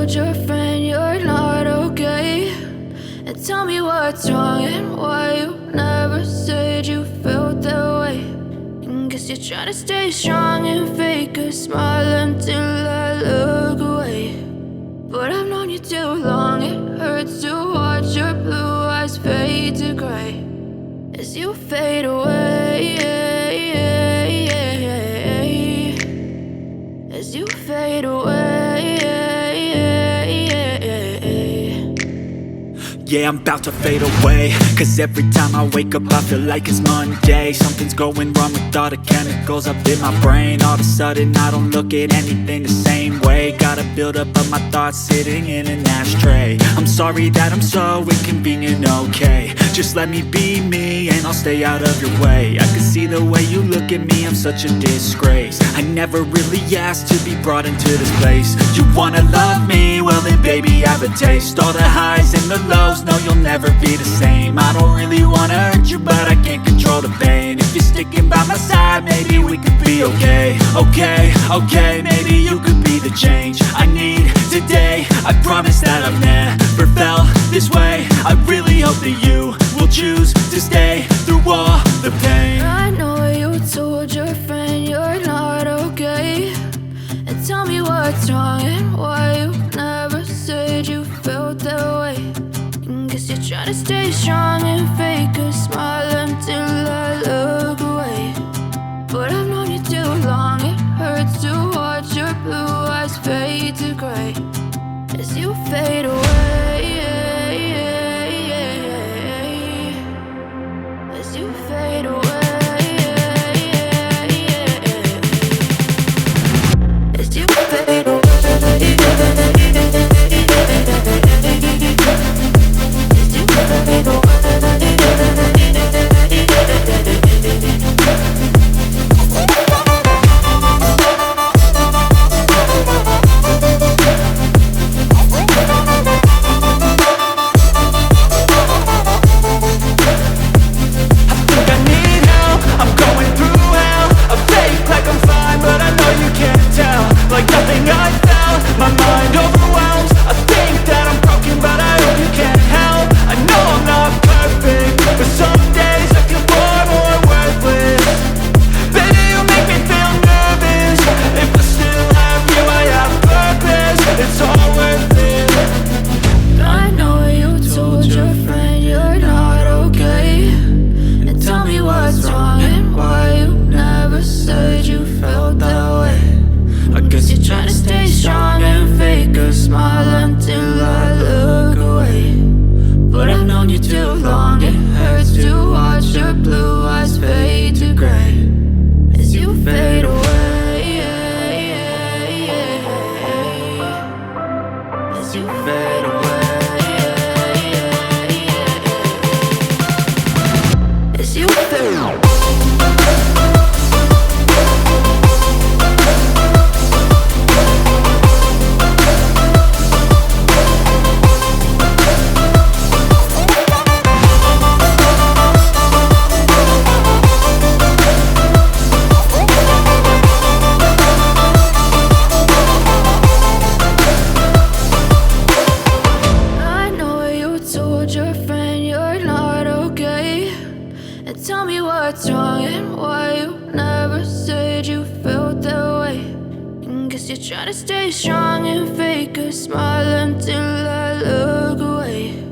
told your friend you're not okay, and tell me what's wrong and why you never said you felt that way. And guess you're trying to stay strong and fake a smile until I look away. But I've known you too long, it hurts to watch your blue eyes fade to gray as you fade away, as you fade away. Yeah, I'm about to fade away, cause every time I wake up I feel like it's Monday. Something's going wrong with all the chemicals up in my brain. All of a sudden I don't look at anything the same way. Got a buildup of my thoughts sitting in an ashtray. I'm sorry that I'm so inconvenient, okay. Just let me be me and I'll stay out of your way. I can see the way you look at me, I'm such a disgrace. I never really asked to be brought into this place. You wanna love me? Well then baby have a taste. All the highs and the lows, no you'll never be the same. I don't really wanna hurt you but I can't control the pain. If you're sticking by my side maybe we could be okay. Okay, maybe you could be the change I need today. I promise that I've never felt this way. I really hope that you will choose to stay through all the pain. I know you told your friend you're not okay, and tell me what's wrong and why you never said you felt that way. And guess you're trying to stay strong and fake a smile until I look away. But I've known you too long, it hurts to watch your blue eyes fade to gray as you fade away, as you fade away. As you fade away. Trying to stay strong and fake a smile until I look away.